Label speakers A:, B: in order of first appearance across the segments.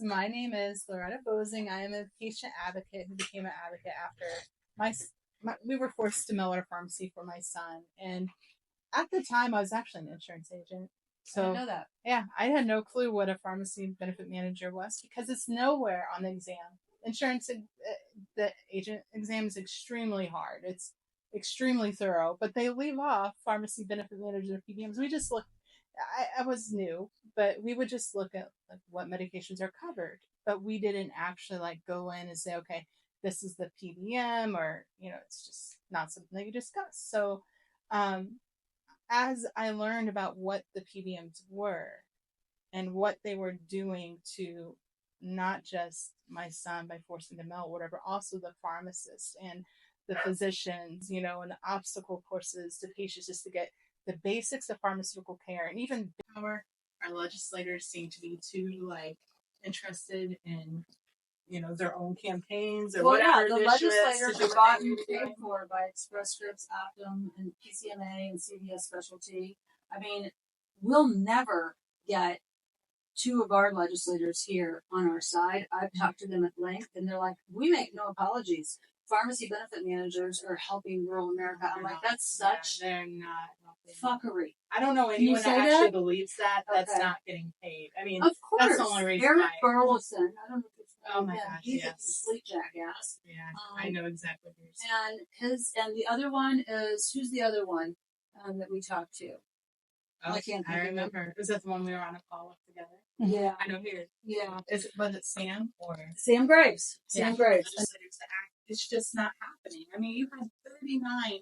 A: My name is Loretta Boesing. I am a patient advocate who became an advocate after we were forced to mail our pharmacy for my son. And at the time, I was actually an insurance agent.
B: So I didn't know that.
A: Yeah, I had no clue what a pharmacy benefit manager was because it's nowhere on the exam. The agent exam is extremely hard. It's extremely thorough, but they leave off pharmacy benefit manager PBMs. We just look. I was new, but we would just look at like what medications are covered, but we didn't actually like go in and say, okay, this is the PBM, or it's just not something that you discuss. So, as I learned about what the PBMs were and what they were doing to not just my son by forcing them out, whatever, also the pharmacists and the physicians, and the obstacle courses to patients just to get the basics of pharmaceutical care. And even our legislators seem to be too interested in their own campaigns or whatever.
B: Yeah, the legislators are bought and paid for by Express Scripts, Optum, and PCMA and CVS Specialty. I mean, we'll never get two of our legislators here on our side. I've talked to them at length, and they're like, we make no apologies. Pharmacy benefit managers are helping rural America. I'm like, that's such
A: they're not
B: fuckery.
A: I don't know anyone that actually believes that that's not getting paid. I mean,
B: of course,
A: that's the only reason.
B: Eric Burleson, I don't know if it's
A: oh my gosh,
B: he's a complete jackass.
A: Yeah, I know exactly what you're saying.
B: And the other one is, who's the other one that we talked to?
A: Oh, I remember. Was that the one we were on a call with together?
B: Yeah,
A: I know here.
B: Yeah,
A: was it Sam or
B: Sam Graves? Sam Graves.
A: It's just not happening. I mean, you had 39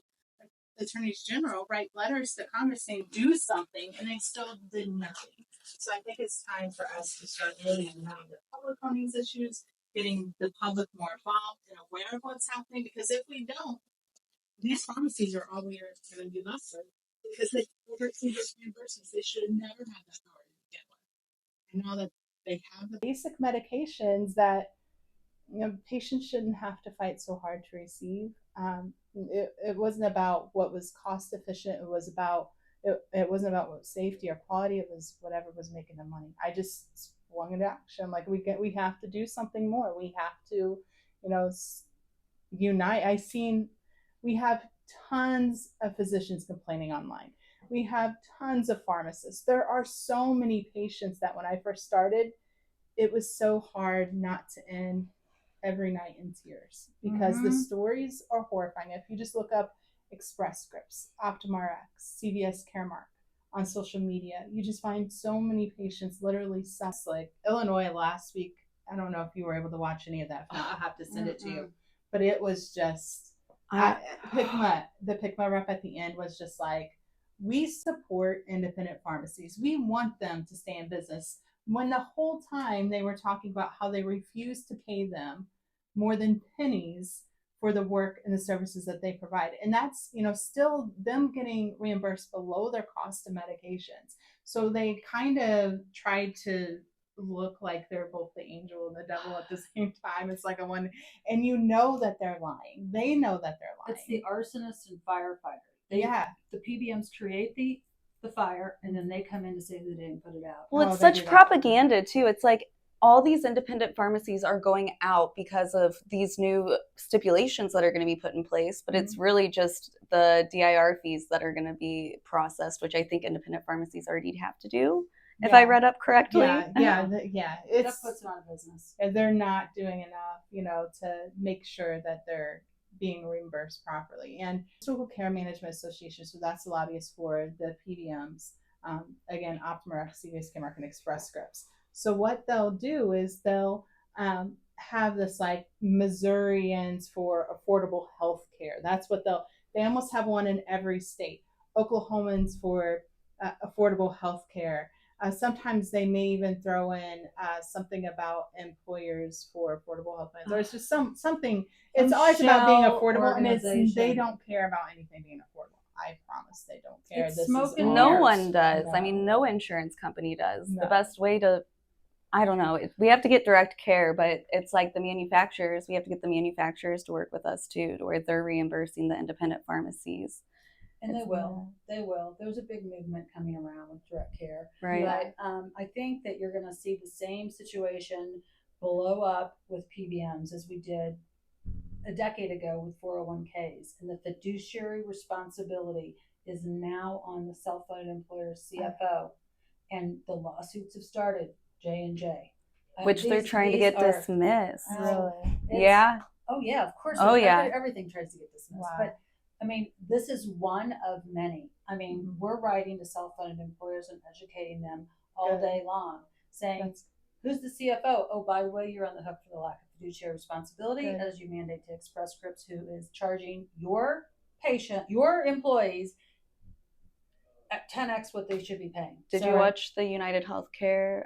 A: attorneys general write letters to Congress saying do something, and they still did nothing. So I think it's time for us to start really involving the public on these issues, getting the public more involved and aware of what's happening. Because if we don't, these pharmacies are all we are going to be left with because they oversee these reimbursements. They should never have that authority to get one. And now that they have the basic medications that patients shouldn't have to fight so hard to receive. It wasn't about what was cost efficient. It wasn't about what safety or quality. It was whatever was making the money. I just swung into action. Like we have to do something more. We have to, unite. We have tons of physicians complaining online. We have tons of pharmacists. There are so many patients that when I first started, it was so hard not to end every night in tears because the stories are horrifying. If you just look up Express Scripts, OptumRx, CVS Caremark on social media, you just find so many patients literally like Illinois last week. I don't know if you were able to watch any of that. If not, I'll have to send it to you. But it was just the PICMA rep at the end was just like, we support independent pharmacies. We want them to stay in business. When the whole time they were talking about how they refuse to pay them more than pennies for the work and the services that they provide. And that's, still them getting reimbursed below their cost of medications. So they kind of tried to look like they're both the angel and the devil at the same time. It's like and that they're lying. They know that they're lying.
B: It's the arsonist and firefighter. The PBMs create the fire, and then they come in to say they didn't put it out.
C: Well, it's such propaganda too. It's like all these independent pharmacies are going out because of these new stipulations that are going to be put in place, but it's really just the DIR fees that are going to be processed, which I think independent pharmacies already have to do, if I read up correctly.
A: That
B: puts them out of business.
A: They're not doing enough, to make sure that they're being reimbursed properly. And Pharmaceutical Care Management Association, so that's the lobbyist for the PBMs, again, OptumRx, CVS Caremark, and Express Scripts. So what they'll do is they'll have this like Missourians for affordable health care. That's what they almost have one in every state. Oklahomans for affordable health care. Sometimes they may even throw in something about employers for affordable health plans, or it's just something. It's always about being affordable, and they don't care about anything being affordable. I promise they don't care.
C: No one does. I mean, no insurance company does. No. The best way to, I don't know, we have to get direct care, but it's like the manufacturers. We have to get the manufacturers to work with us too, where they're reimbursing the independent pharmacies.
B: And they
A: It's
B: will. They will. There's a big movement coming around with direct care.
C: Right.
B: But I think that you're going to see the same situation blow up with PBMs as we did a decade ago with 401ks. And the fiduciary responsibility is now on the self-funded employer CFO. And the lawsuits have started, J&J.
C: Which they're trying to get dismissed.
A: Really?
C: Yeah.
B: Oh, yeah, of course.
C: Oh, yeah.
B: Everything tries to get dismissed.
A: Wow.
B: But I mean, this is one of many. I mean, we're writing to self-funded employers and educating them all day long, saying, who's the CFO? Oh, by the way, you're on the hook for the lack of fiduciary responsibility as you mandate to Express Scripts, who is charging your employees at 10x what they should be paying.
C: Did you watch the United Healthcare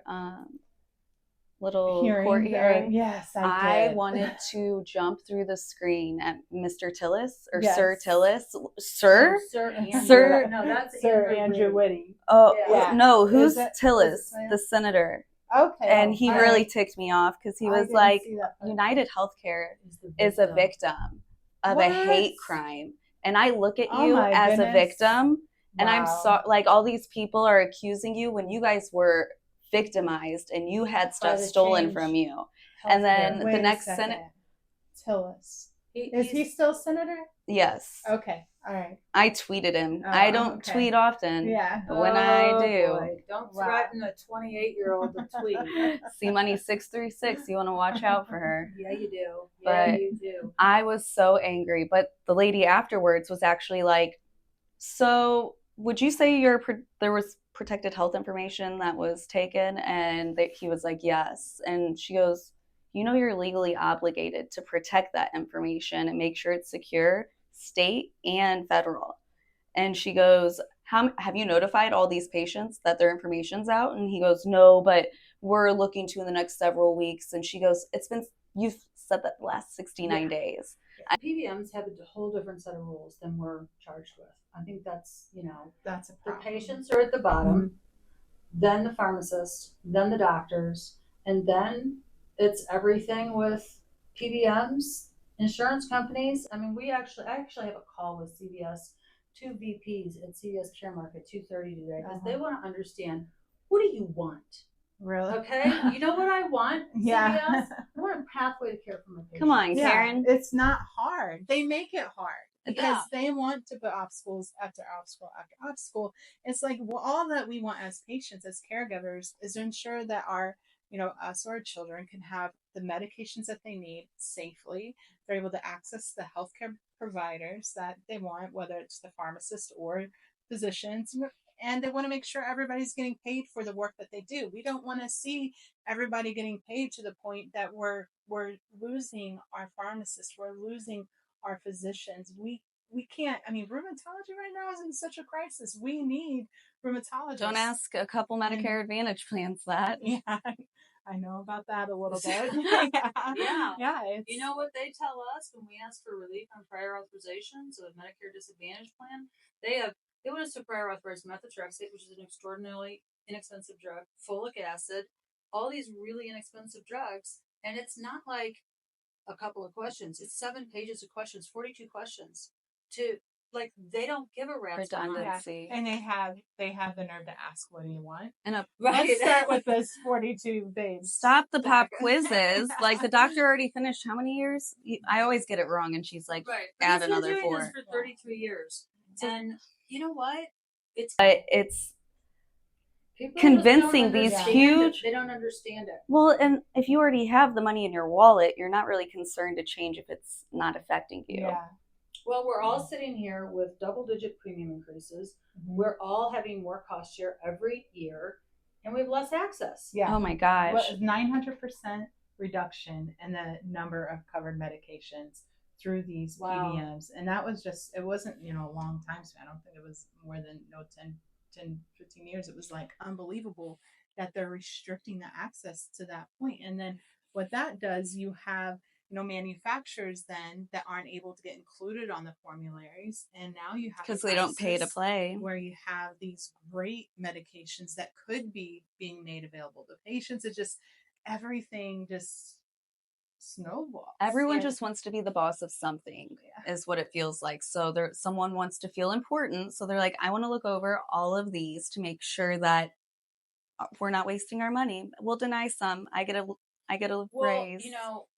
C: little court hearing?
A: Yes, I did.
C: wanted to jump through the screen at Mr. Tillis or Sir Tillis. Sir?
B: Sir. No, that's
A: Sir Andrew Whitty.
C: Oh,
A: Yeah.
C: No, who's
A: Is it-
C: Tillis?
A: is it-
C: The senator.
A: Okay.
C: And he really ticked me off because he was
A: didn't
C: like,
A: see that part.
C: United Healthcare is a victim of a hate crime. And I look at
A: Oh
C: you
A: my
C: as a
A: goodness.
C: victim, and I'm like, all these people are accusing you when you guys were victimized and you had stuff stolen from you. And then
A: Wait
C: the
A: a
C: next
A: second.
C: Senate.
A: Tillis. Is he still senator?
C: Yes.
A: Okay. All right.
C: I tweeted him.
A: Oh,
C: I don't
A: okay.
C: tweet often.
A: Yeah.
C: But when I do.
B: Boy. Don't threaten a 28-year-old to tweet.
C: C Money 636. You want to watch out for her.
B: Yeah, you do.
C: But
B: you do.
C: I was so angry. But the lady afterwards was actually like, so would you say there was protected health information that was taken? And he was like, yes. And she goes, you know, you're legally obligated to protect that information and make sure it's secure, state and federal. And she goes, have you notified all these patients that their information's out? And he goes, no, but we're looking to in the next several weeks. And she goes, you've said that the last 69 days.
B: PBMs have a whole different set of rules than we're charged with. I think that's
A: a
B: the patients are at the bottom, then the pharmacist, then the doctors, and then it's everything with PBMs, insurance companies. I mean, I actually have a call with CVS, 2 VPs at CVS Caremark at 2:30 today because they want to understand, what do you want?
A: Really?
B: Okay, you know what I want?
A: Yeah.
B: CVS, I want a pathway to care for my patients.
C: Come on, Karen.
A: It's not hard. They make it hard because they want to put obstacles after obstacle after obstacle. It's like, well, all that we want as patients, as caregivers, is to ensure that us or our children can have the medications that they need safely. They're able to access the healthcare providers that they want, whether it's the pharmacist or physicians. And they want to make sure everybody's getting paid for the work that they do. We don't want to see everybody getting paid to the point that we're losing our pharmacists, we're losing our physicians. We can't. I mean, rheumatology right now is in such a crisis. We need rheumatologists.
C: Don't ask a couple Medicare Advantage plans that.
A: Yeah, I know about that a little bit.
B: Yeah. You know what they tell us when we ask for relief on prior authorizations of a Medicare Disadvantage plan? They want us to prior authorize methotrexate, which is an extraordinarily inexpensive drug, folic acid, all these really inexpensive drugs, and it's not like a couple of questions. It's 7 pages of questions, 42 questions. They don't give a rat's
C: redundancy.
A: And they have the nerve to ask, what do you want?
C: And
A: let's start with this 42 babes.
C: Stop the pop quizzes. Like, the doctor already finished how many years? I always get it wrong, and she's like, add another 4.
B: This for 33 years. And you know what? It's
C: convincing these huge.
B: They don't understand it.
C: Well, and if you already have the money in your wallet, you're not really concerned to change if it's not affecting you.
A: Yeah.
B: Well, we're all sitting here with double-digit premium increases. Mm-hmm. We're all having more cost share every year, and we have less access.
C: Yeah. Oh my gosh.
A: 900% reduction in the number of covered medications through these PBMs. And that was it wasn't, a long time. So I don't think it was more than 10, 15 years. It was like unbelievable that they're restricting the access to that point. And then what that does, you have manufacturers then that aren't able to get included on the formularies, and now you have
C: because they don't pay to play,
A: where you have these great medications that could be being made available to patients. It's just everything just snowballs.
C: Everyone
B: Yeah.
C: just wants to be the boss of something, is what it feels like. So someone wants to feel important. So they're like, I want to look over all of these to make sure that we're not wasting our money. We'll deny some. I get a raise.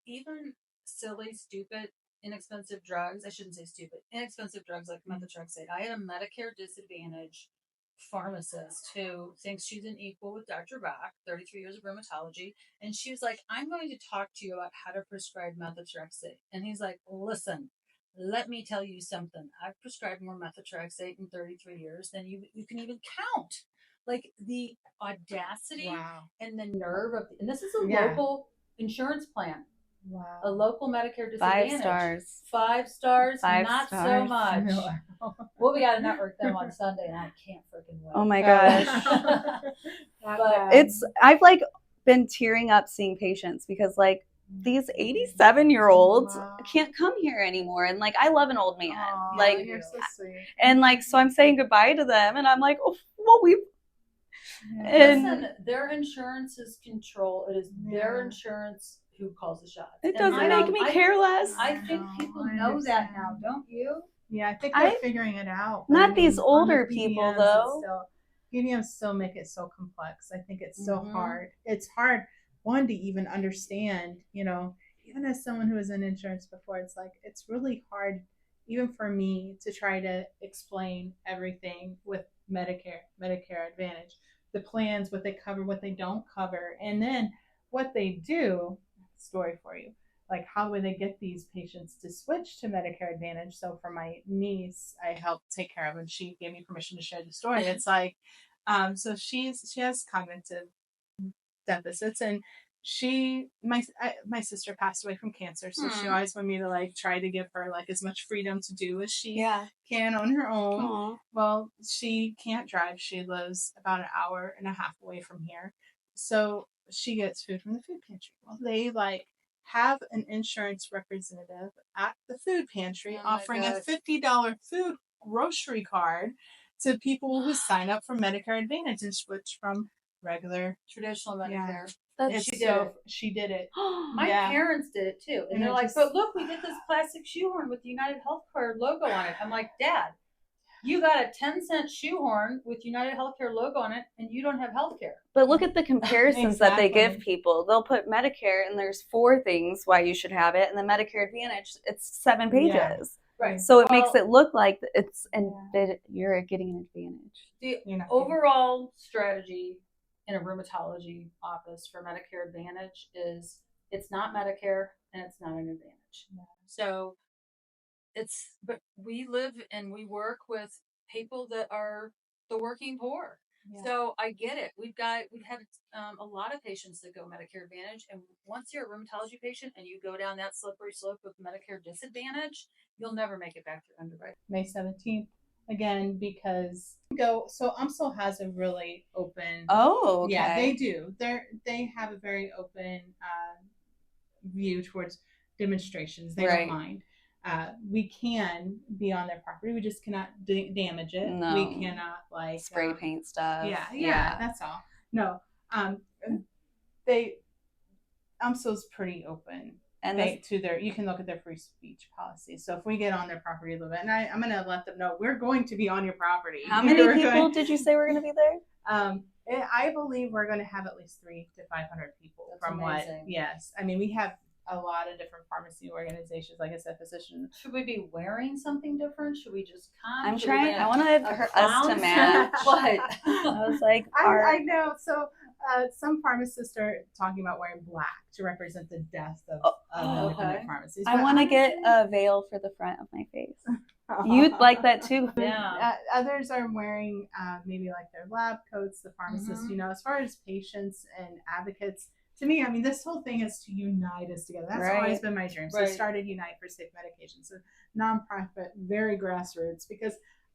B: Even silly, stupid, inexpensive drugs. I shouldn't say stupid. Inexpensive drugs like methotrexate. I had a Medicare disadvantage pharmacist who thinks she's an equal with Dr. Bach, 33 years of rheumatology. And she was like, I'm going to talk to you about how to prescribe methotrexate. And he's like, listen, let me tell you something. I've prescribed more methotrexate in 33 years than you can even count. Like the audacity and the nerve of, and this is a local insurance plan.
A: Wow.
B: A local Medicare disadvantage.
C: 5 stars.
B: 5 stars,
C: 5
B: not
C: stars.
B: so much. Well, we got to network them on Sunday, and I can't freaking wait.
C: Oh my gosh.
B: But
C: I've like been tearing up seeing patients because like these 87-year-olds can't come here anymore. And like, I love an old man. Like,
A: you're so sweet.
C: And like, so I'm saying goodbye to them. And I'm like, oh, well,
B: listen, their insurance is control. It is their insurance who calls the shots.
C: It doesn't make me care less.
B: I think people know that now, don't you?
A: Yeah, I think they're figuring it out.
C: Not these older people, though.
A: PBMs still make it so complex. I think it's so hard. It's hard, one, to even understand, even as someone who was in insurance before, it's like, it's really hard, even for me, to try to explain everything with Medicare Advantage, the plans, what they cover, what they don't cover, and then what they do. Story for you. Like, how would they get these patients to switch to Medicare Advantage? So for my niece, I helped take care of, and she gave me permission to share the story. It's like, so she has cognitive deficits, and my sister passed away from cancer, so she always wanted me to like try to give her like as much freedom to do as she can on her own.
C: Aww.
A: Well, she can't drive. She lives about an hour and a half away from here, so she gets food from the food pantry. Well, they like have an insurance representative at the food pantry offering a $50 food grocery card to people who sign up for Medicare Advantage and switch from regular
B: traditional Medicare.
A: She did it.
B: My parents did it too. And they're like, but look, we did this plastic shoehorn with the United Healthcare logo on it. I'm like, Dad, you got a 10-cent shoehorn with United Healthcare logo on it, and you don't have healthcare.
C: But look at the comparisons that they give people. They'll put Medicare, and there's 4 things why you should have it, and the Medicare Advantage, it's 7 pages.
A: Yeah.
B: Right.
C: So it makes it look like it's you're getting an advantage.
B: The overall strategy in a rheumatology office for Medicare Advantage is it's not Medicare and it's not an advantage. Yeah. So but we live and we work with people that are the working poor. Yeah. So I get it. We've had a lot of patients that go Medicare Advantage, and once you're a rheumatology patient and you go down that slippery slope of Medicare disadvantage, you'll never make it back to underwriting.
A: May 17th again, because so UMSL has a really open.
C: Oh, okay.
A: Yeah, they do. They have a very open view towards demonstrations. They don't mind. We can be on their property. We just cannot damage it.
C: No.
A: We cannot like
C: spray paint stuff.
A: Yeah, that's all. No, UMSL's pretty open. And you can look at their free speech policy. So if we get on their property a little bit, and I'm going to let them know we're going to be on your property.
C: How many people did you say were going to be there?
A: I believe we're going to have at least 300 to 500 people.
B: That's amazing.
A: Yes. I mean, we have a lot of different pharmacy organizations, like I said, physicians.
B: Should we be wearing something different? Should we just come?
C: I'm trying. I wanted us to match.
B: What?
C: I was like,
A: I know. So some pharmacists are talking about wearing black to represent the death of independent pharmacies.
C: I want to get a veil for the front of my face. You'd like that too.
B: Yeah.
A: Others are wearing maybe like their lab coats, the pharmacists, as far as patients and advocates. To me, I mean, this whole thing is to unite us together. That's always been my dream. So I started Unite for Safe Medications, a nonprofit, very grassroots, because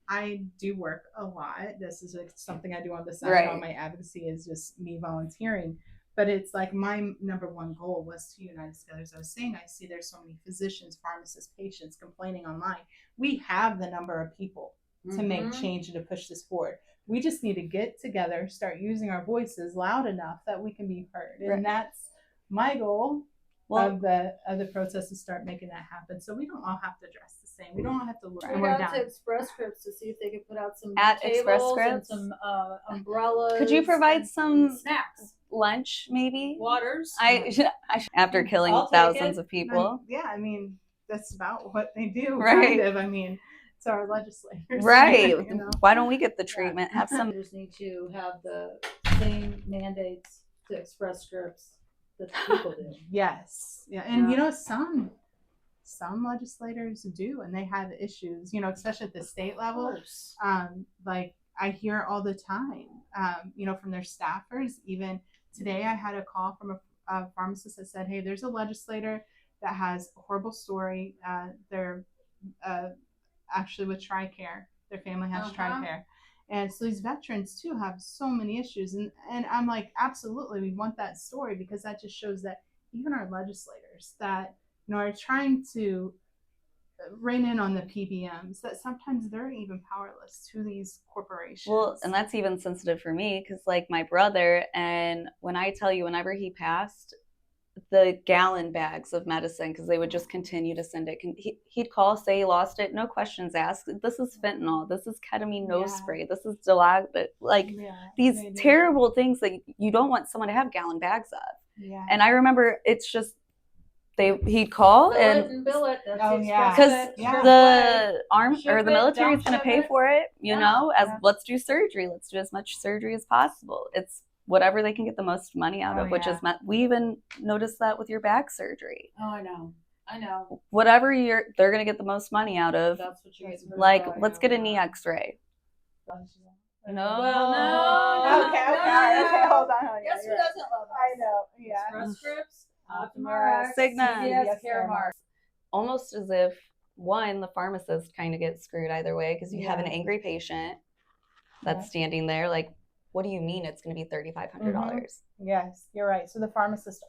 A: I do work a lot. This is something I do on the side. All my advocacy is just me volunteering. But it's like my number one goal was to unite us together. As I was saying, I see there's so many physicians, pharmacists, patients complaining online. We have the number of people to make change and to push this forward. We just need to get together, start using our voices loud enough that we can be heard. And that's my goal. of the process to start making that happen. So we don't all have to dress the same. We don't all have to look.
B: Reach out to Express Scripts to see if they could put out some
C: At
B: tables
C: Express
B: and
C: Scripts?
B: some umbrellas.
C: Could you provide
B: and
C: some
B: snacks,
C: lunch, maybe?
B: waters?
C: After killing
B: I'll take
C: thousands
B: it.
C: of people.
A: Yeah, I mean, that's about what they do,
C: Right.
A: kind of. I mean, it's our legislators.
C: Right.
A: You know?
C: Why don't we get the treatment? Have some.
B: Just need to have the same mandates to Express Scripts that the people do.
A: Yes. Yeah. And
B: Yeah.
A: you know, some legislators do, and they have issues, you know, especially at the state level. Like I hear all the time, you know, from their staffers. Even today I had a call from a pharmacist that said, hey, there's a legislator that has a horrible story. They're actually with TRICARE. Their family has TRICARE. And so these veterans too have so many issues. And I'm like, absolutely, we want that story, because that just shows that even our legislators that, you know, are trying to rein in on the PBMs, that sometimes they're even powerless to these corporations.
C: Well, and that's even sensitive for me, because like my brother, and when I tell you, whenever he passed, the gallon bags of medicine, because they would just continue to send it. He'd call, say he lost it, no questions asked. This is fentanyl. This is ketamine nose spray. This is Dilag. Like these terrible things that you don't want someone to have gallon bags of.
A: Yeah.
C: And I remember it's just he'd call and
B: bill it.
C: Because the army or the military is going to pay for it. You know, let's do surgery. Let's do as much surgery as possible. It's whatever they can get the most money out of, which is we even noticed that with your back surgery.
B: Oh, I know.
C: Whatever they're gonna get the most money out of.
B: That's what you get.
C: Like, let's get a knee X-ray.
B: No.
C: Well,
B: no.
A: Okay, hold on.
B: Guess who doesn't love us?
A: I know. Yeah.
B: Express Scripts, Optum
C: Cigna,
B: CVS, Caremark.
C: Almost as if the pharmacist kind of gets screwed either way, because you have an angry patient that's standing there like, what do you mean it's going to be $3,500?
A: Yes, you're right. So the pharmacist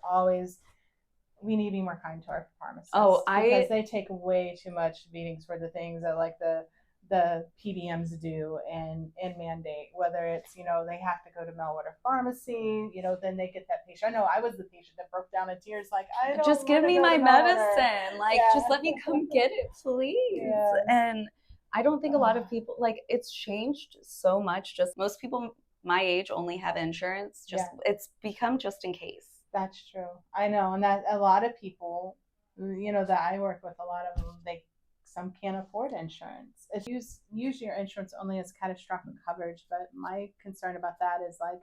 A: we need to be more kind to our pharmacists. Because they take way too much beatings for the things that like the PBMs do and mandate, whether it's, you know, they have to go to mail order pharmacy, you know, then they get that patient. I know I was the patient that broke down in tears, like, I don't
C: just give me my medicine. Like, just let me come get it, please. Yes. And I don't think a lot of people, like, it's changed so much. Just most people my age only have insurance. It's become just in case. That's
A: true. I know. And that a lot of people, you know, that I work with, a lot of them, some can't afford insurance. If you use your insurance only as catastrophic coverage, but my concern about that is like,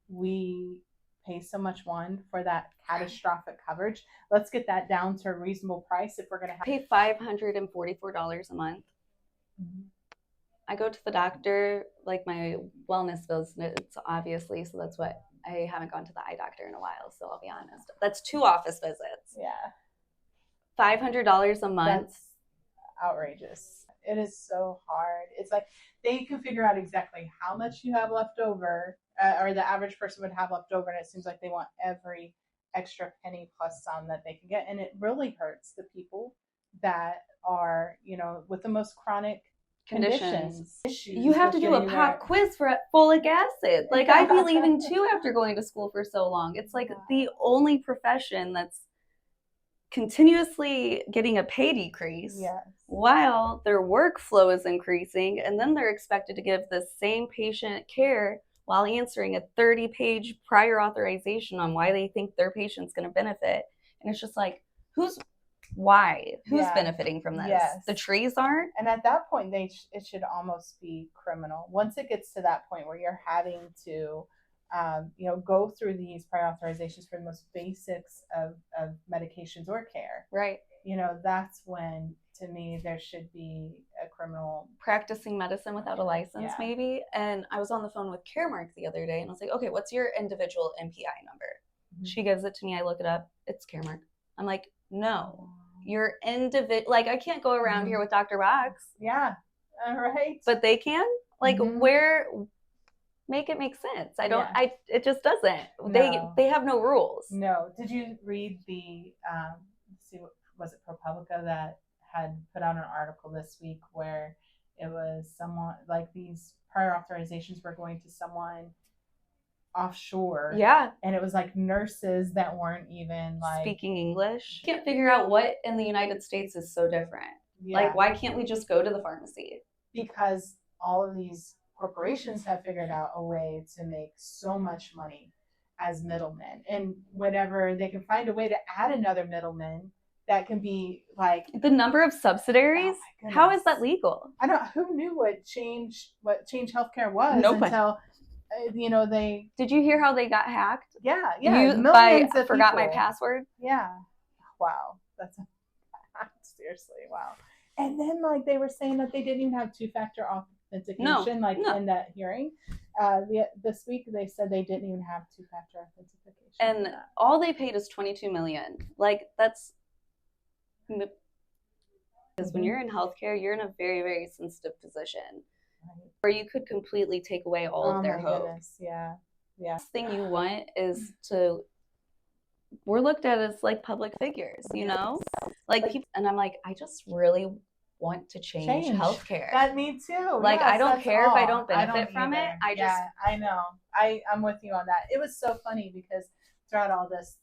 A: we pay so much for that catastrophic coverage. Let's get that down to a reasonable price if we're going to
C: pay $544 a month. Mm-hmm. I go to the doctor, like my wellness visits, obviously, so that's what I haven't gone to the eye doctor in a while, so I'll be honest. That's 2 office visits.
A: Yeah.
C: $500 a month.
A: That's outrageous. It is so hard. It's like they can figure out exactly how much you have left over, or the average person would have left over, and it seems like they want every extra penny plus some that they can get, and it really hurts the people that are, you know, with the most chronic conditions.
C: You have to do a pop quiz for folic acid. Like, I'd be leaving too after going to school for so long. It's like the only profession that's continuously getting a pay decrease while their workflow is increasing, and then they're expected to give the same patient care while answering a 30-page prior authorization on why they think their patient's going to benefit. And it's just like, who's benefiting from this? The trees aren't.
A: And at that point, it should almost be criminal. Once it gets to that point where you're having to, you know, go through these prior authorizations for the most basics of medications or care.
C: Right.
A: You know, that's when, to me, there should be a criminal.
C: Practicing medicine without a license, maybe. And I was on the phone with Caremark the other day, and I was like, okay, what's your individual MPI number? Mm-hmm. She gives it to me. I look it up. It's Caremark. I'm like, no, your like, I can't go around here with Dr. Box.
A: Yeah. All right.
C: But they can? Like, where? Make it make sense. It just doesn't. No. They have no rules.
A: No. Did you read was it ProPublica that had put out an article this week where it was someone, like, these prior authorizations were going to someone offshore.
C: Yeah.
A: And it was like nurses that weren't even like
C: speaking English. Can't figure out what in the United States is so different.
A: Yeah.
C: Like, why can't we just go to the pharmacy?
A: Because all of these corporations have figured out a way to make so much money as middlemen. And whenever they can find a way to add another middleman that can be like
C: the number of subsidiaries. Oh, how is that legal?
A: I don't. Who knew what change healthcare was until they.
C: Did you hear how they got hacked?
A: Yeah.
C: Millions of forgot people. My password.
A: Yeah. Wow. That's seriously wow. And then like they were saying that they didn't even have two-factor authentication in that hearing. This week they said they didn't even have two-factor authentication.
C: And all they paid is $22 million. Like that's because when you're in healthcare, you're in a very, very sensitive position where you could completely take away all of their hope.
A: Yeah.
C: The thing you want is to. We're looked at as like public figures, like people, and I'm like, I just really want to change healthcare.
A: That me too.
C: Like I don't care if I don't benefit from it.
A: I know. I'm with you on that. It was so funny because throughout all this,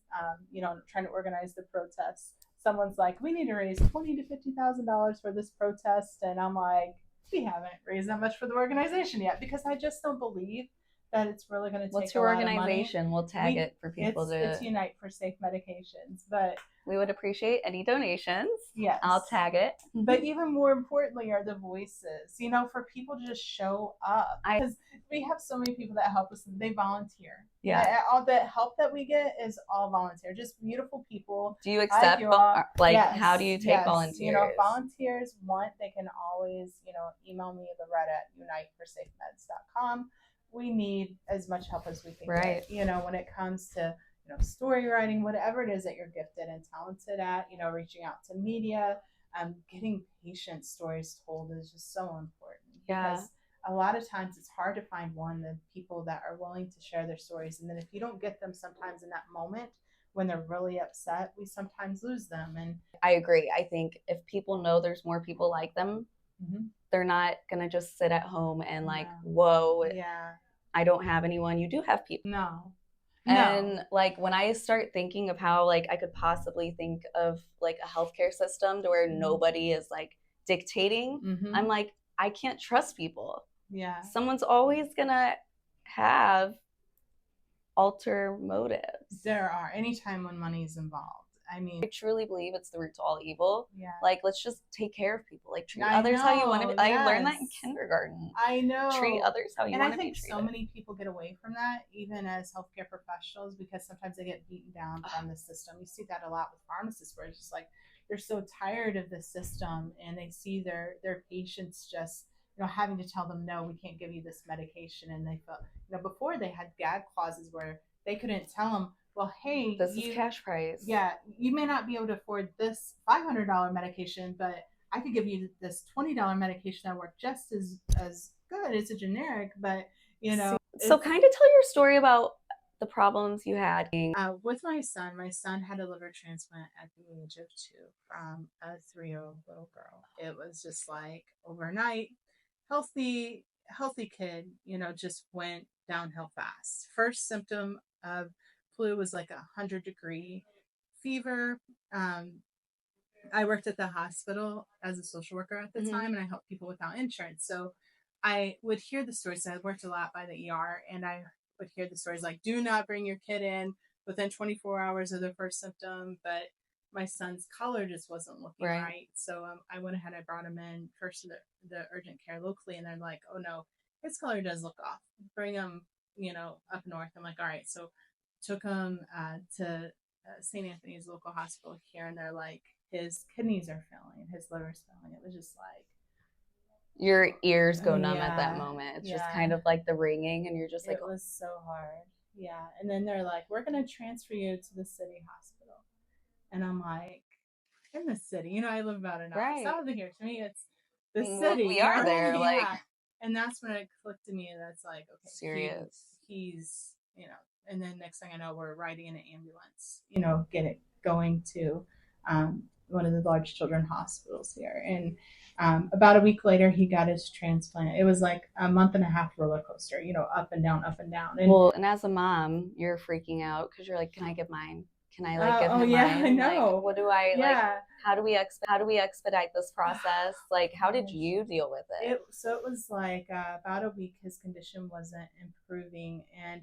A: trying to organize the protests, someone's like, we need to raise $20,000 to $50,000 for this protest, and I'm like, we haven't raised that much for the organization yet because I just don't believe that it's really going to take
C: What's your organization? We'll tag it for people
A: It's Unite for Safe Medications, but
C: we would appreciate any donations.
A: Yes.
C: I'll tag it.
A: But even more importantly are the voices, for people to just show up. Because we have so many people that help us and they volunteer.
C: Yeah.
A: All the help that we get is all volunteer. Just beautiful people.
C: Do you accept,
A: yes,
C: how do you take volunteers?
A: Volunteers they can always, email me at Loretta at uniteforsafemeds.com. We need as much help as we can get, when it comes to, story writing, whatever it is that you're gifted and talented at, reaching out to media, getting patient stories told is just so important.
C: Yeah.
A: Because a lot of times it's hard to find the people that are willing to share their stories. And then if you don't get them sometimes in that moment when they're really upset, we sometimes lose them. And
C: I agree. I think if people know there's more people like them, they're not going to just sit at home and whoa, I don't have anyone. You do have people.
A: No.
C: And when I start thinking of how I could possibly think of a healthcare system to where nobody is dictating, I'm like, I can't trust people.
A: Yeah.
C: Someone's always going to have ulterior motives.
A: There are. Anytime when money's involved. I mean,
C: I truly believe it's the root to all evil.
A: Yeah.
C: Let's just take care of people. Treat others how you want to be. I learned that in kindergarten.
A: I know.
C: Treat others how you want to be treated.
A: And I think so many people get away from that, even as healthcare professionals, because sometimes they get beaten down from the system. You see that a lot with pharmacists, where it's just they're so tired of the system, and they see their patients just having to tell them, no, we can't give you this medication, and they felt before they had gag clauses where they couldn't tell them, well, hey,
C: this is cash price.
A: Yeah, you may not be able to afford this $500 medication, but I could give you this $20 medication that works just as good. It's a generic, but
C: So kind of tell your story about the problems you had
A: with my son. My son had a liver transplant at the age of 2 from a 3-year-old little girl. It was just overnight, healthy kid. Just went downhill fast. First symptom of flu was 100-degree fever. I worked at the hospital as a social worker at the time, and I helped people without insurance. So I would hear the stories. I worked a lot by the ER, and I would hear the stories do not bring your kid in within 24 hours of their first symptom. But my son's color just wasn't looking right. So I went ahead, I brought him in first to the urgent care locally, and they're like, oh no, his color does look off. Bring him, up north. I'm like, all right. So took him to St. Anthony's local hospital here, and they're like, his kidneys are failing, his liver's failing. It was just
C: your ears go numb at that moment. It's just kind of the ringing, and you're just
A: it was so hard. Yeah. And then they're like, we're going to transfer you to the city hospital. And I'm like, in the city, I live about an hour south of here. To me, it's the city.
C: We are there.
A: And that's when it clicked to me. That's okay,
C: serious.
A: He's and then next thing I know, we're riding in an ambulance, going to one of the large children's hospitals here. And about a week later, he got his transplant. It was like a month and a half roller coaster, up and down, up and down. And
C: well, and as a mom, you're freaking out because you're like, can I give mine? Can I like give him
A: yeah,
C: mine?
A: I know.
C: Like, what do I like?
A: Yeah.
C: How do we expedite this process? Like, how did you deal with it?
A: So it was like about a week. His condition wasn't improving, and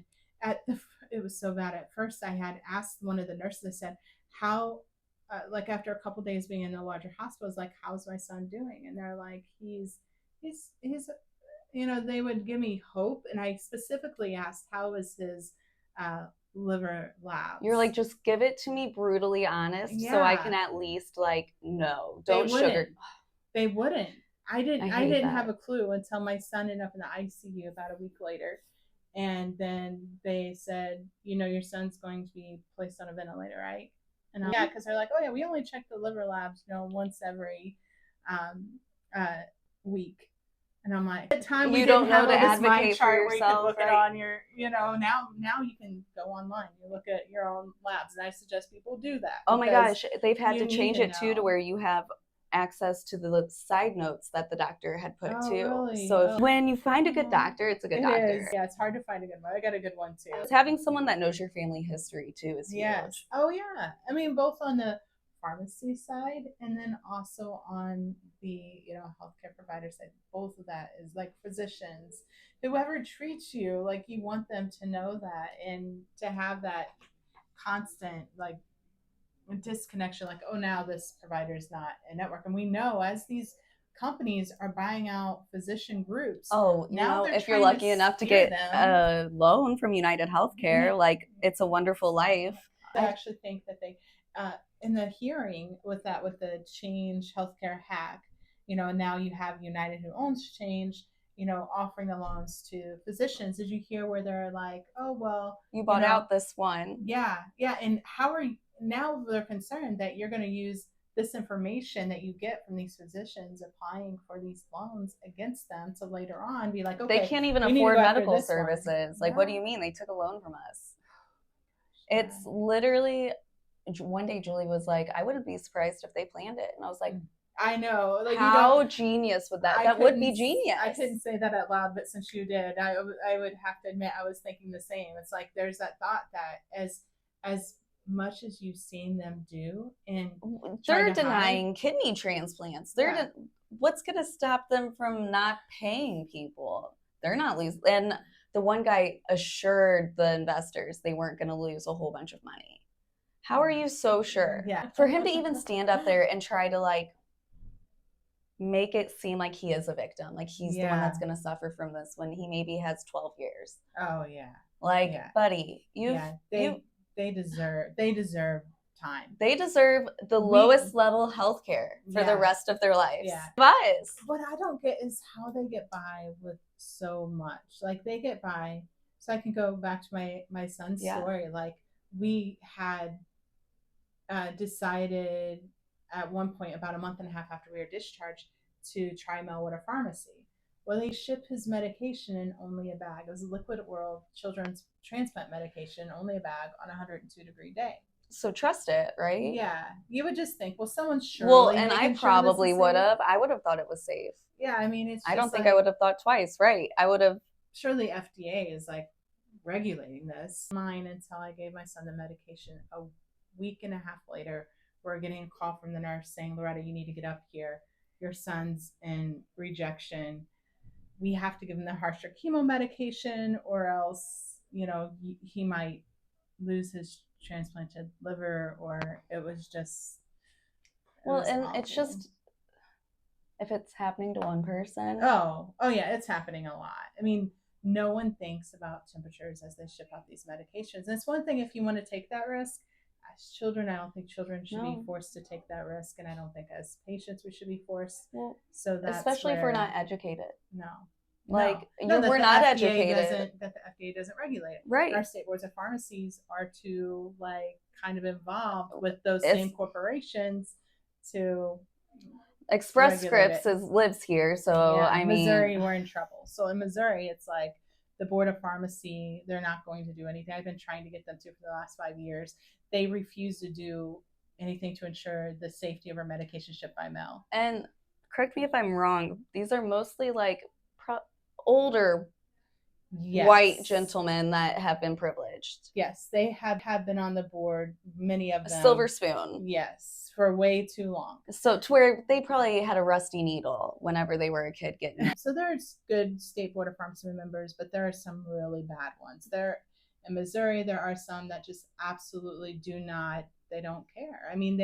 A: it was so bad. At first, I had asked one of the nurses. I said, "How?" Like after a couple days being in the larger hospital, I was like, "How's my son doing?" And they're like, "He's." They would give me hope, and I specifically asked, "How is his liver labs?"
C: You're like, just give it to me brutally honest, so I can at least like no, don't sugar.
A: They wouldn't. I didn't
C: that.
A: have a clue until my son ended up in the ICU about a week later. And then they said, your son's going to be placed on a ventilator, right? And yeah, because they're like, oh yeah, we only check the liver labs, once every week. And I'm like, at the time we didn't have this mind chart where you could look it on your, now you can go online, you look at your own labs, and I suggest people do that.
C: Oh my gosh, they've had to change it too to where you have access to the side notes that the doctor had put too.
A: Really?
C: So when you find a good doctor, it's a good doctor.
A: Yeah, it's hard to find a good one. I got a good one too.
C: Having someone that knows your family history too is huge.
A: Oh yeah. I mean, both on the pharmacy side and then also on the healthcare provider side. Both of that is like physicians, whoever treats you, like you want them to know that and to have that constant like disconnection, like, oh, now this provider is not a network. And we know as these companies are buying out physician groups,
C: now if you're lucky enough to get a loan from United Healthcare, like it's a wonderful life.
A: I actually think that they in the hearing with the Change Healthcare hack, and now you have United, who owns Change, offering the loans to physicians. Did you hear where they're like, oh well,
C: you bought out this one?
A: Yeah, and how are you now? They're concerned that you're going to use this information that you get from these physicians applying for these loans against them to later on be like, okay,
C: they can't even afford medical services. Like, what do you mean they took a loan from us? It's literally, one day Julie was like, I wouldn't be surprised if they planned it. And I was like,
A: I know.
C: Like, how genius would that would be genius.
A: I couldn't say that out loud, but since you did, I would have to admit I was thinking the same. It's like there's that thought that as much as you've seen them do, and
C: they're denying kidney transplants. What's going to stop them from not paying people? They're not losing. And the one guy assured the investors they weren't going to lose a whole bunch of money. How are you so sure?
A: Yeah.
C: For him to even stand up there and try to like make it seem like he is a victim, like he's the one that's going to suffer from this when he maybe has 12 years.
A: Oh yeah.
C: Like, buddy,
A: they deserve time.
C: They deserve the lowest level health care for the rest of their lives.
A: Yeah. What I don't get is how they get by with so much. Like they get by. So I can go back to my son's story. Like we had decided at one point about a month and a half after we were discharged to try Melwood Pharmacy. Well, they ship his medication in only a bag. It was a liquid oral children's transplant medication, only a bag on a 102-degree day.
C: So trust it, right?
A: Yeah. You would just think, well, someone's sure.
C: Well, and I probably would have. I would have thought it was safe.
A: Yeah, I mean, it's.
C: I don't think I would have thought twice, right? I would have.
A: Surely FDA is like regulating this. Mine until I gave my son the medication. A week and a half later, we're getting a call from the nurse saying, Loretta, you need to get up here. Your son's in rejection. We have to give him the harsher chemo medication or else, he might lose his transplanted liver. Or it was just.
C: It's just, if it's happening to one person.
A: Oh yeah, it's happening a lot. I mean, no one thinks about temperatures as they ship out these medications. And it's one thing if you want to take that risk. As children, I don't think children should be forced to take that risk, and I don't think as patients we should be forced.
C: Well,
A: so that's
C: especially if we're not educated.
A: No,
C: we're not educated.
A: That the FDA doesn't regulate it.
C: Right.
A: Our state boards of pharmacies are to like kind of involved with those same corporations to.
C: Express Scripts lives here, so I mean,
A: Missouri, we're in trouble. So in Missouri, it's like the Board of Pharmacy, they're not going to do anything. I've been trying to get them to for the last 5 years. They refuse to do anything to ensure the safety of our medication shipped by mail.
C: And correct me if I'm wrong, these are mostly like older white gentlemen that have been privileged.
A: Yes, they have been on the board, many of them.
C: Silver spoon.
A: Yes, for way too long.
C: So to where they probably had a rusty needle whenever they were a kid getting it.
A: So there's good state board of pharmacy members, but there are some really bad ones. There in Missouri, there are some that just absolutely they don't care. I mean,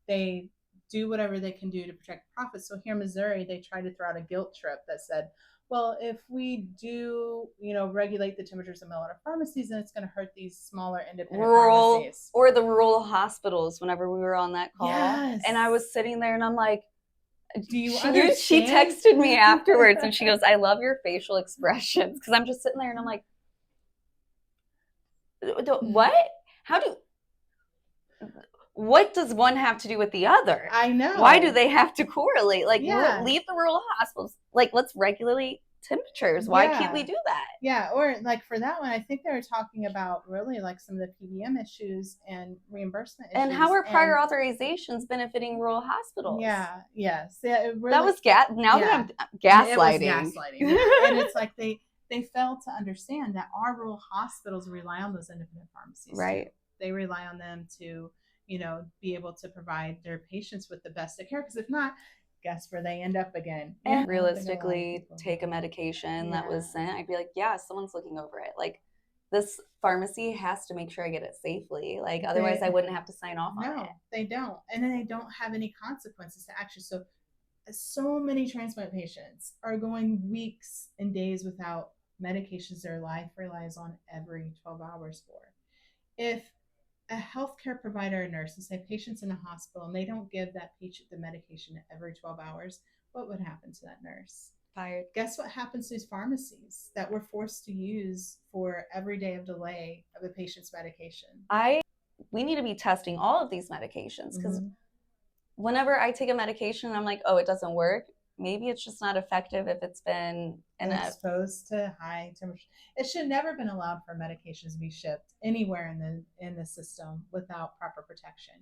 A: they do whatever they can do to protect profits. So here in Missouri, they tried to throw out a guilt trip that said, well, if we do, regulate the temperatures of mail order pharmacies, then it's going to hurt these smaller independent pharmacies.
C: Or the rural hospitals whenever we were on that call.
A: Yes.
C: And I was sitting there and I'm like,
A: do you understand?
C: She texted me afterwards and she goes, I love your facial expressions. Because I'm just sitting there and I'm like, what? What does one have to do with the other?
A: I know.
C: Why do they have to correlate? Like, leave the rural hospitals. Like, let's regulate temperatures. Why can't we do that?
A: Yeah, or like for that one, I think they were talking about really like some of the PBM issues and reimbursement issues.
C: And how are prior authorizations benefiting rural hospitals?
A: Yeah, yes. Yeah,
C: really, that was that I'm gaslighting.
A: It was gaslighting. And it's like they failed to understand that our rural hospitals rely on those independent pharmacies.
C: Right.
A: Too. They rely on them to be able to provide their patients with the best of care. Because if not, guess where they end up again?
C: And realistically, take a medication that was sent. I'd be like, yeah, someone's looking over it. Like, this pharmacy has to make sure I get it safely. Like, otherwise I wouldn't have to sign off on it.
A: No, they don't. And then they don't have any consequences to action. So many transplant patients are going weeks and days without medications their life relies on every 12 hours for. If a healthcare provider or nurse is say patients in a hospital and they don't give that patient the medication every 12 hours, what would happen to that nurse?
C: Fired.
A: Guess what happens to these pharmacies that we're forced to use for every day of delay of a patient's medication?
C: We need to be testing all of these medications because whenever I take a medication and I'm like, oh, it doesn't work, maybe it's just not effective if it's been
A: exposed to high temperature. It should never have been allowed for medications to be shipped anywhere in the system without proper protection.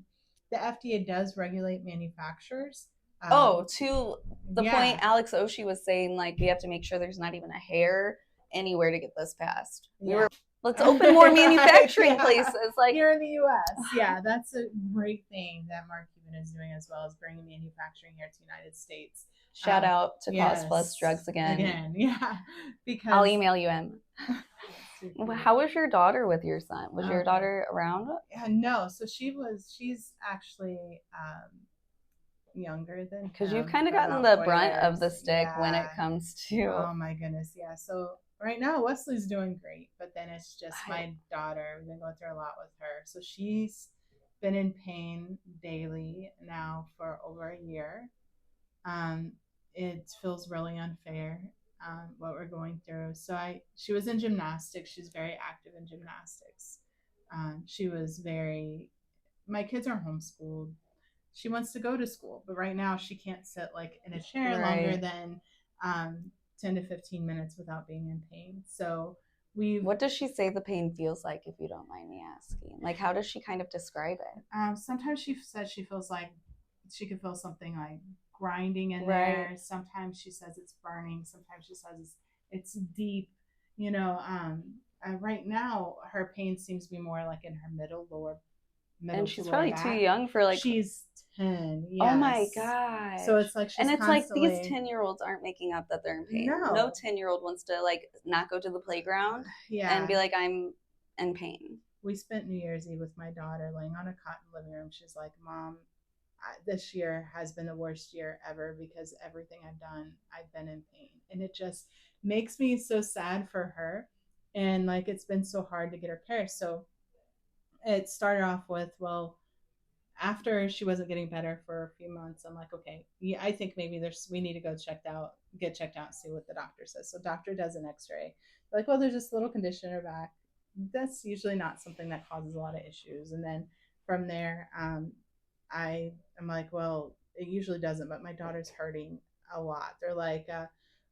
A: The FDA does regulate manufacturers.
C: To the point Alex Oshie was saying, like, we have to make sure there's not even a hair anywhere to get this passed. Let's open more manufacturing places. Like
A: here in the U.S. Yeah, that's a great thing that Mark Cuban is doing as well as bringing manufacturing here to the United States.
C: Shout out to Cost Plus Drugs again.
A: Yeah, because
C: I'll email you in. How was your daughter with your son? Was your daughter around?
A: No, so she's actually younger than
C: because you've kind of gotten the brunt of the stick when it comes to.
A: Oh my goodness, yeah. So right now Wesley's doing great, but then it's just my daughter. We've been going through a lot with her, so she's been in pain daily now for over a year. It feels really unfair what we're going through. So she was in gymnastics. She's very active in gymnastics. She was my kids are homeschooled. She wants to go to school, but right now she can't sit like in a chair longer than 10 to 15 minutes without being in pain. So
C: what does she say the pain feels like, if you don't mind me asking? Like, how does she kind of describe it?
A: Sometimes she says she feels like she could feel something like grinding in there. Sometimes she says it's burning. Sometimes she says it's deep. Right now her pain seems to be more like in her middle
C: and she's probably back. Too young for like.
A: She's 10. Yes.
C: Oh my god!
A: So it's like
C: and it's constantly... like these 10-year-olds aren't making up that they're in pain. No 10-year-old wants to like not go to the playground and be like, I'm in pain.
A: We spent New Year's Eve with my daughter laying on a cot in the living room. She's like, Mom, this year has been the worst year ever because everything I've done, I've been in pain. And it just makes me so sad for her. And like, it's been so hard to get her care. So it started off with, after she wasn't getting better for a few months, I'm like, okay, I think maybe we need to get checked out and see what the doctor says. So doctor does an x-ray. They're like, there's this little condition in her back. That's usually not something that causes a lot of issues. And then from there, I'm like, it usually doesn't, but my daughter's hurting a lot. They're like,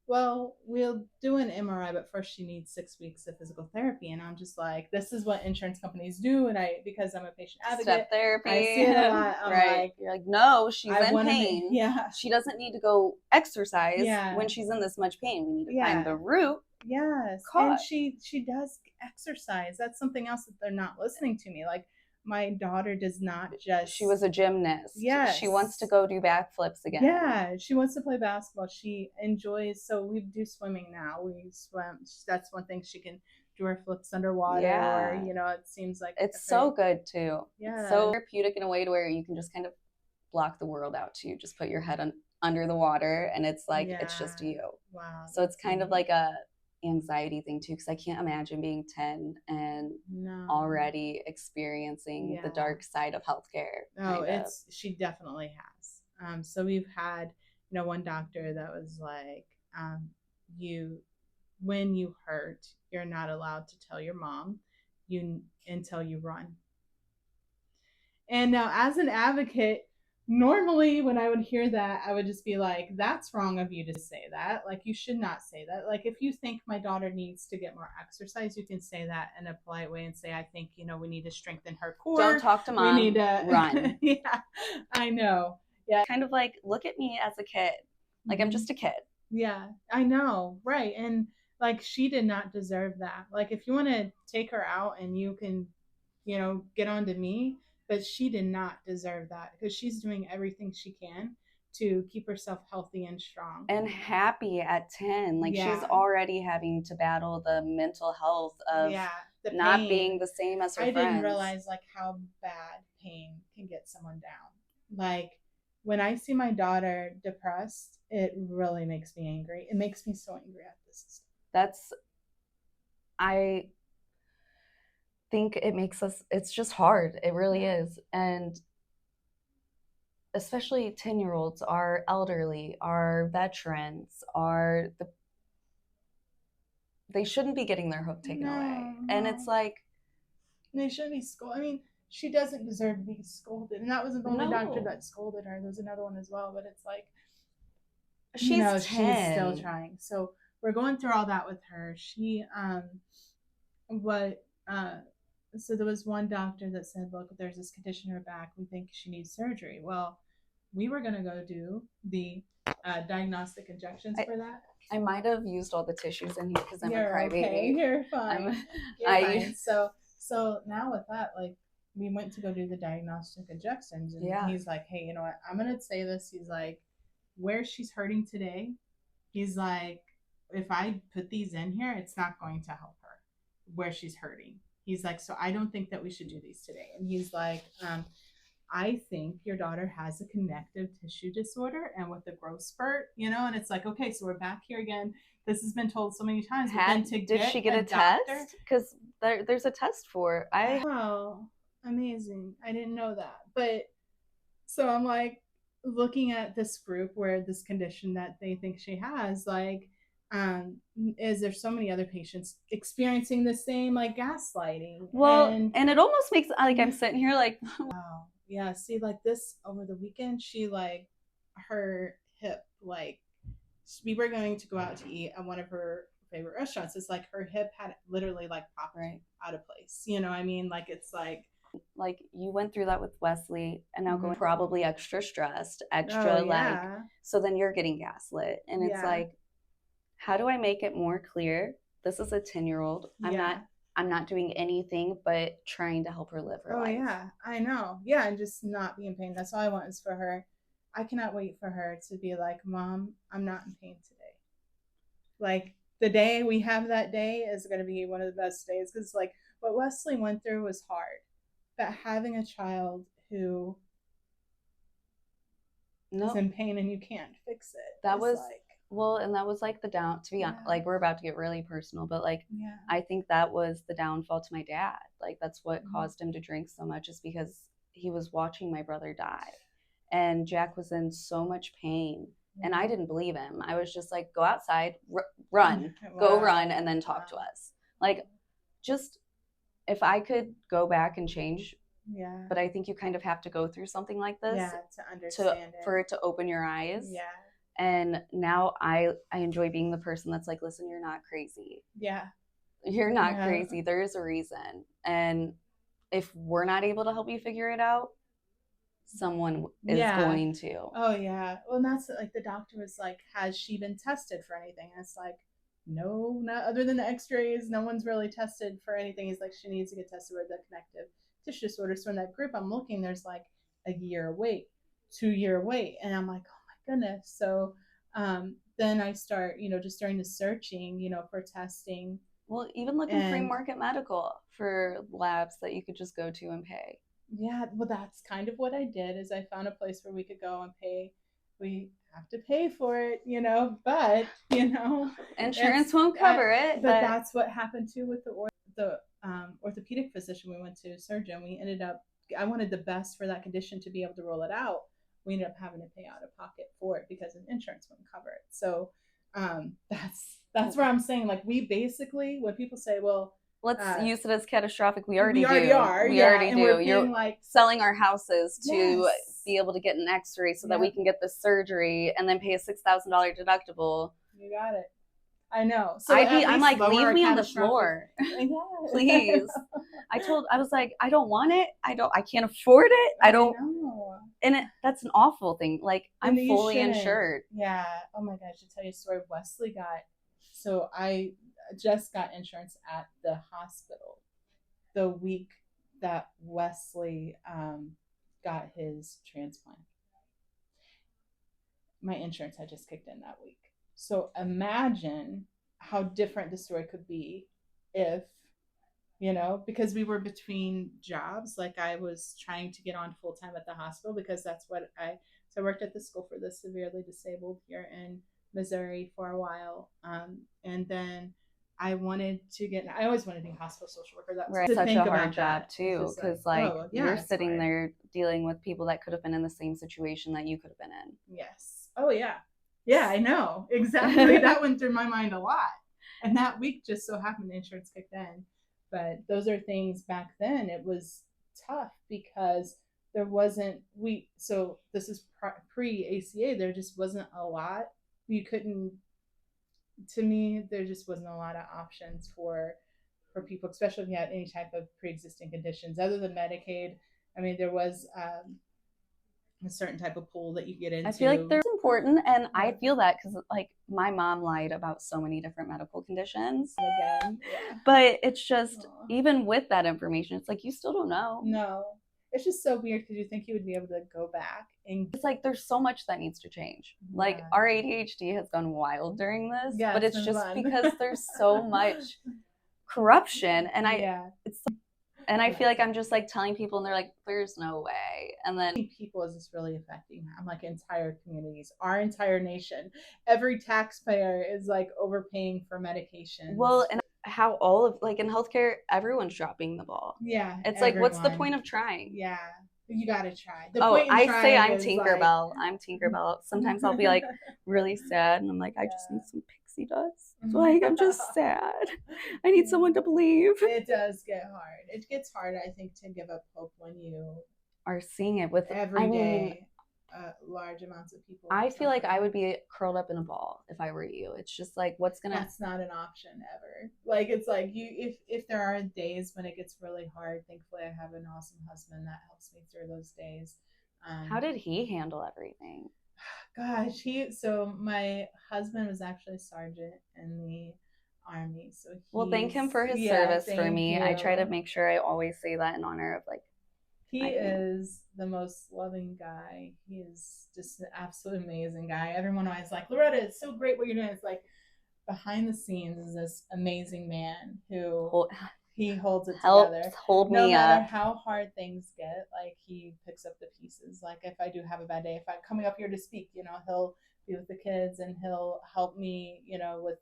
A: well, we'll do an MRI, but first she needs 6 weeks of physical therapy. And I'm just like, this is what insurance companies do. And because I'm a patient advocate,
C: Step therapy.
A: I see it a lot. I'm
C: right.
A: like,
C: you're like, no, she's
A: I
C: in
A: want to
C: pain.
A: yeah.
C: She doesn't need to go exercise
A: Yeah.
C: when she's in this much pain. We need to
A: Yeah.
C: find the root.
A: Yes.
C: cause.
A: And she does exercise. That's something else that they're not listening to me. Like, my daughter does not just.
C: She was a gymnast.
A: Yes.
C: She wants to go do backflips again.
A: Yeah, she wants to play basketball. She enjoys. So we do swimming now. We swim. That's one thing she can do, her flips underwater.
C: Yeah.
A: Or, you know, it seems like
C: it's so good too.
A: Yeah.
C: It's so therapeutic in a way to where you can just kind of block the world out too. Just put your head under the water, and it's like it's just you.
A: Wow.
C: So it's kind of like a anxiety thing too, because I can't imagine being 10 and already experiencing the dark side of healthcare.
A: Oh, she definitely has. So we've had, you know, one doctor that was like, when you hurt, you're not allowed to tell your mom until you run. And now, as an advocate, normally when I would hear that, I would just be like, that's wrong of you to say that. Like, you should not say that. Like, if you think my daughter needs to get more exercise, you can say that in a polite way and say, I think, you know, we need to strengthen her core.
C: Don't talk to mom. We need to run.
A: Yeah, I know. Yeah.
C: Kind of like, look at me as a kid. Like, I'm just a kid.
A: Yeah, I know. Right. And like, she did not deserve that. Like, if you want to take her out and you can, you know, get on to me, but she did not deserve that, because she's doing everything she can to keep herself healthy and strong.
C: And happy at 10. Like, she's already having to battle the mental health of not being the same as her friends.
A: I didn't realize, like, how bad pain can get someone down. Like, when I see my daughter depressed, it really makes me angry. It makes me so angry at this.
C: I think it makes us, it's just hard. It really is. And especially 10-year-olds are elderly, are veterans, they shouldn't be getting their hope taken away. And it's like,
A: they shouldn't be scolded. I mean, she doesn't deserve to be scolded. And that wasn't the only doctor that scolded her. There was another one as well. But it's like, she's 10. She's still trying. So we're going through all that with her. So there was one doctor that said, look, there's this condition in her back. We think she needs surgery. Well, we were going to go do the diagnostic injections for that.
C: I might have used all the tissues in here because I'm a crybaby.
A: Okay. You're fine. Fine. So now with that, like, we went to go do the diagnostic injections, and he's like, hey, you know what? I'm going to say this. He's like, where she's hurting today, he's like, if I put these in here, it's not going to help her where she's hurting. He's like, so I don't think that we should do these today. And he's like, I think your daughter has a connective tissue disorder and with the growth spurt, you know, and it's like, okay, so we're back here again. This has been told so many times.
C: Did she get a test? Because there's a test for it.
A: Oh, amazing. I didn't know that. But so I'm like looking at this group where this condition that they think she has, like, is there so many other patients experiencing the same, like, gaslighting?
C: Well, and it almost makes, like, I'm sitting here like,
A: wow. Yeah, see, like, this over the weekend, she, like, her hip, like, we were going to go out to eat at one of her favorite restaurants. It's like her hip had literally, like, popped out of place. You know what I mean? Like, it's like
C: you went through that with Wesley, and now going probably extra stressed, like, so then you're getting gaslit. And it's like, how do I make it more clear? This is a 10-year-old. I'm not doing anything but trying to help her live her life. Oh,
A: yeah, I know. Yeah, and just not be in pain. That's all I want is for her. I cannot wait for her to be like, Mom, I'm not in pain today. Like, the day we have that day is going to be one of the best days, because, like, what Wesley went through was hard. But having a child who is in pain and you can't fix it.
C: That was like, well, and that was like the down, to be honest, like, we're about to get really personal, but like, I think that was the downfall to my dad. Like, that's what caused him to drink so much, is because he was watching my brother die. And Jack was in so much pain, and I didn't believe him. I was just like, go outside, run, go run, and then talk to us. Like, just, if I could go back and change, but I think you kind of have to go through something like this
A: to understand
C: for it to open your eyes. And now I enjoy being the person that's like, listen, you're not crazy.
A: Yeah.
C: You're not
A: Yeah.
C: crazy. There's a reason. And if we're not able to help you figure it out, someone is
A: Yeah.
C: going to.
A: Oh yeah. Well, and that's like the doctor was like, has she been tested for anything? And it's like, no, not other than the x-rays, no one's really tested for anything. He's like, she needs to get tested with the connective tissue disorder. So in that group I'm looking, there's like a year wait, 2-year wait. And I'm like, oh my goodness. So then I start, just during the searching, for testing.
C: Well, even looking free market medical for labs that you could just go to and pay.
A: Yeah, well, that's kind of what I did. Is I found a place where we could go and pay. We have to pay for it, but
C: insurance won't cover it.
A: But that's what happened too with the orthopedic physician we went to, surgeon. We ended up. I wanted the best for that condition to be able to roll it out. We ended up having to pay out of pocket for it because insurance wouldn't cover it. So that's where I'm saying, like, we basically, when people say, well,
C: let's use it as catastrophic. We already
A: are.
C: We already do. You're
A: like
C: selling our houses to
A: yes.
C: be able to get an x-ray so that we can get the surgery and then pay a $6,000 deductible.
A: You got it. I know. So
C: I'm like, leave me on the floor. Please. I was like, I don't want it. I can't afford it. I don't. And that's an awful thing. Like, I'm fully insured.
A: Yeah. Oh my gosh. To tell you a story, Wesley so I just got insurance at the hospital the week that Wesley got his transplant. My insurance had just kicked in that week. So imagine how different the story could be if, because we were between jobs. Like, I was trying to get on full time at the hospital because that's what I worked at the School for the Severely Disabled here in Missouri for a while. And then I always wanted to be a hospital social worker. That was
C: such a hard job too, because you're sitting there dealing with people that could have been in the same situation that you could have been in.
A: Yes. Oh yeah. Yeah, I know. Exactly. That went through my mind a lot. And that week just so happened the insurance kicked in. But those are things back then. It was tough because there wasn't, so this is pre-ACA, there just wasn't a lot. To me, there just wasn't a lot of options for people, especially if you had any type of pre-existing conditions other than Medicaid. I mean, there was a certain type of pool that you get into.
C: I feel like they're important, and I feel that because, like, my mom lied about so many different medical conditions.
A: Again,
C: but it's just, even with that information, it's like you still don't know.
A: No, it's just so weird because you think you would be able to go back and
C: it's like there's so much that needs to change. Like, our ADHD has gone wild during this, but it's just fun. Because there's so much corruption, and and I feel like I'm just like telling people, and they're like, there's no way. And then
A: people is this really affecting? I'm like, entire communities, our entire nation, every taxpayer is like overpaying for medication.
C: Well, and how all of, like, in healthcare, everyone's dropping the ball.
A: Yeah.
C: It's like, what's the point of trying?
A: Yeah. You gotta try.
C: I say I'm Tinkerbell. Like... I'm Tinkerbell. Sometimes I'll be like really sad, and I'm like, I just need some pixie dust. Like, I'm just sad. I need someone to believe.
A: It does get hard. It gets hard, I think, to give up hope when you
C: are seeing it with
A: every day. Large amounts of people.
C: I feel like I would be curled up in a ball if I were you. It's just like,
A: that's not an option ever. Like, it's like if there are days when it gets really hard, thankfully I have an awesome husband that helps me through those days.
C: How did he handle everything?
A: Gosh, my husband was actually a sergeant in the Army. So
C: thank him for his service for me. I try to make sure I always say that in honor of, like,
A: he is the most loving guy. He is just an absolute amazing guy. Everyone always like, Loretta, it's so great what you're doing. It's like, behind the scenes is this amazing man who he holds it together.
C: Hold me up.
A: No matter how hard things get, like, he picks up the pieces. Like, if I do have a bad day, if I'm coming up here to speak, he'll be with the kids and he'll help me, with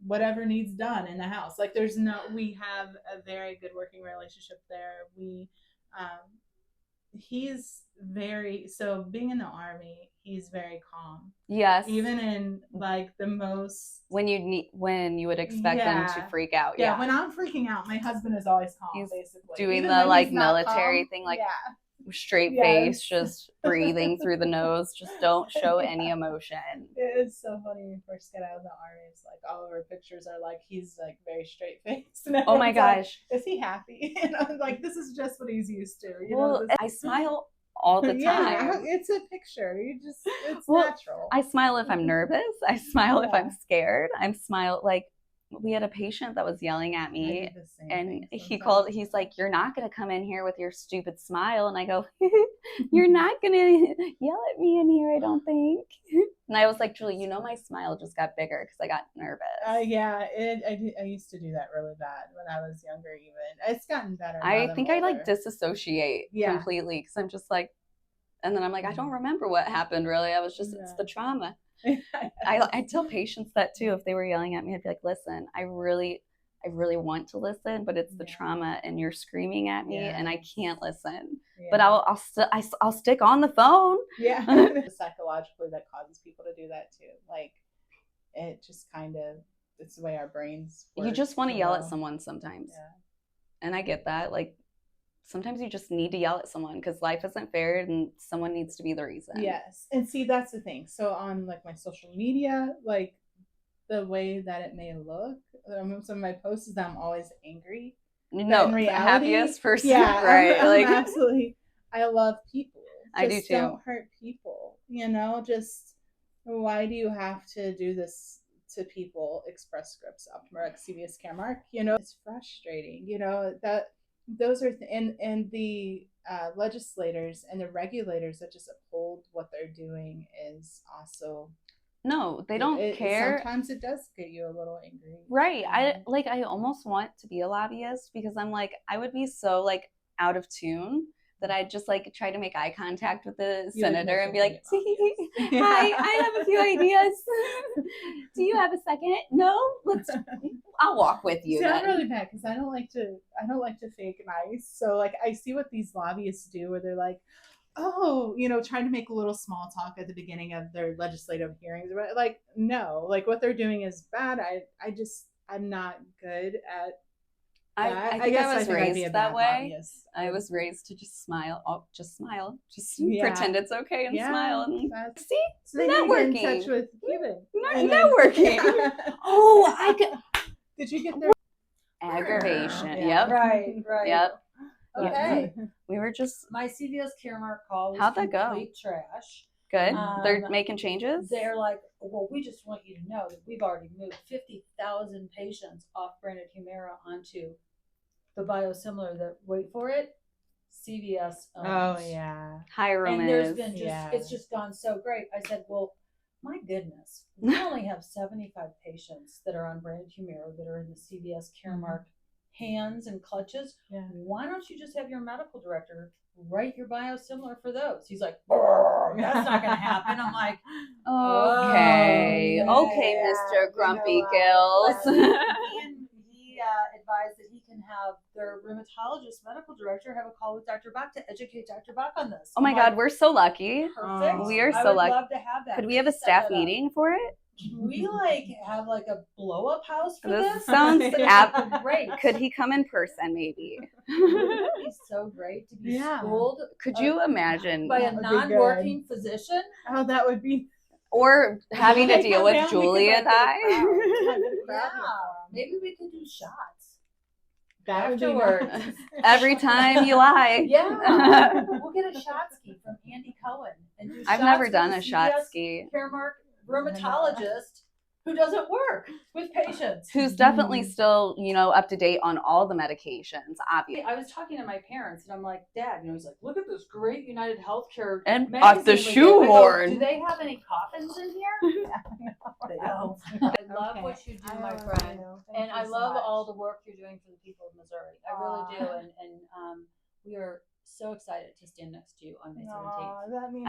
A: whatever needs done in the house. Like, we have a very good working relationship there. He's being in the Army, he's very calm.
C: Yes.
A: Even in, like, the most
C: when you would expect them to freak out.
A: Yeah. When I'm freaking out, my husband is always calm.
C: He's
A: basically
C: doing the, like, military thing, like, straight
A: Yes.
C: face, just breathing through the nose. Just don't show any emotion.
A: It is so funny when you first get out of the army. It's like all of our pictures are like he's like very straight faced.
C: Oh my gosh.
A: Like, is he happy? And I'm like, this is just what he's used to. You
C: Well,
A: know,
C: I smile all the time.
A: Yeah, it's a picture. It's natural.
C: I smile if I'm nervous. I smile if
A: Yeah.
C: I'm scared. I smile like we had a patient that was yelling at me, and he's like, "You're not going to come in here with your stupid smile." And I go, "You're not going to yell at me in here, I don't think." And I was like, "Julie, you know my smile just got bigger because I got nervous."
A: Yeah, I used to do that really bad when I was younger even. It's gotten better now
C: I
A: that
C: think
A: I'm
C: I like
A: older.
C: disassociate completely because I'm just like, and then I'm like, I don't remember what happened really. I was just, it's the trauma. I tell patients that too. If they were yelling at me, I'd be like, listen, I really want to listen, but it's the trauma, and you're screaming at me, and I can't listen. But I'll stick on the phone.
A: Yeah, psychologically, that causes people to do that too. Like, it just kind of, it's the way our brains work.
C: You just want to yell at someone sometimes, and I get that. Like, sometimes you just need to yell at someone because life isn't fair and someone needs to be the reason.
A: Yes. And see, that's the thing. So on like my social media, like the way that it may look, some of my posts is that I'm always angry.
C: No,
A: in reality,
C: the happiest person.
A: Yeah,
C: right.
A: I'm absolutely, I love people.
C: I do too.
A: Don't hurt people. You know, just why do you have to do this to people? Express Scripts, Optimark, CVS Caremark. You know, it's frustrating. You know that those are and the legislators and the regulators that just uphold what they're doing is also
C: no, they don't care.
A: Sometimes it does get you a little angry,
C: right? I almost want to be a lobbyist because I'm like, I would be so like out of tune that I'd just like try to make eye contact with the senator and be like, hi, I have a few ideas. Do you have a second? No, I'll walk with you.
A: See, I'm really bad because I don't like to fake nice. So like I see what these lobbyists do where they're like, oh, you know, trying to make a little small talk at the beginning of their legislative hearings. Like, no, like what they're doing is bad. I'm not good at that.
C: I guess I was raised that way.
A: Lobbyist.
C: I was raised to just smile. Oh, just smile. Just pretend it's okay and smile. And see,
A: so they
C: networking.
A: Get in touch with Cuban.
C: Networking. Oh, I could.
A: Did you get their
C: aggravation?
B: Yeah.
C: Yep.
B: Right.
C: Yep.
B: Okay.
C: We were just
B: my CVS Caremark call was
C: how'd that go?
B: Complete trash.
C: Good. They're making changes.
B: They're like, well, we just want you to know that we've already moved 50,000 patients off branded Humira onto the biosimilar that, wait for it, CVS owns.
A: Oh yeah.
C: Hiram
B: and there's been
A: it's
B: just gone so great. I said, well, my goodness, we only have 75 patients that are on branded Humira that are in the CVS Caremark hands and clutches.
A: Yeah.
B: Why don't you just have your medical director write your biosimilar for those? He's like, that's not going to happen. I'm like,
C: okay, Mr. Grumpy Gills.
B: And he advised that he can have their rheumatologist medical director have a call with Dr. Bach to educate Dr. Bach on this.
C: Oh my God, we're so lucky.
B: Perfect.
C: We are so lucky.
B: I would love to have that.
C: Could we have a staff meeting for it?
B: Can we have like a blow up house for this?
C: Sounds
B: great.
C: Could he come in person maybe?
B: Wouldn't that be so great to be schooled?
C: Could you imagine
B: by a non-working physician?
A: Oh, that would be.
C: Or having to deal with Julie and I.
B: Yeah, maybe we could do shots.
A: Afterwards.
C: Every time you lie.
B: Yeah. We'll get a shot ski from Andy Cohen and do
C: I've never done a shot ski.
B: Caremark rheumatologist who doesn't work with patients.
C: Who's definitely still, up to date on all the medications, obviously.
B: I was talking to my parents and I'm like, Dad, he's like, look at this great United Healthcare
C: and off the shoehorn.
B: Do they have any coffins in here? They don't. I love what you do, my friend. And I love all the work you're doing for the people of Missouri. I really do. And we are so excited to stand next to you on May 17th.
A: That means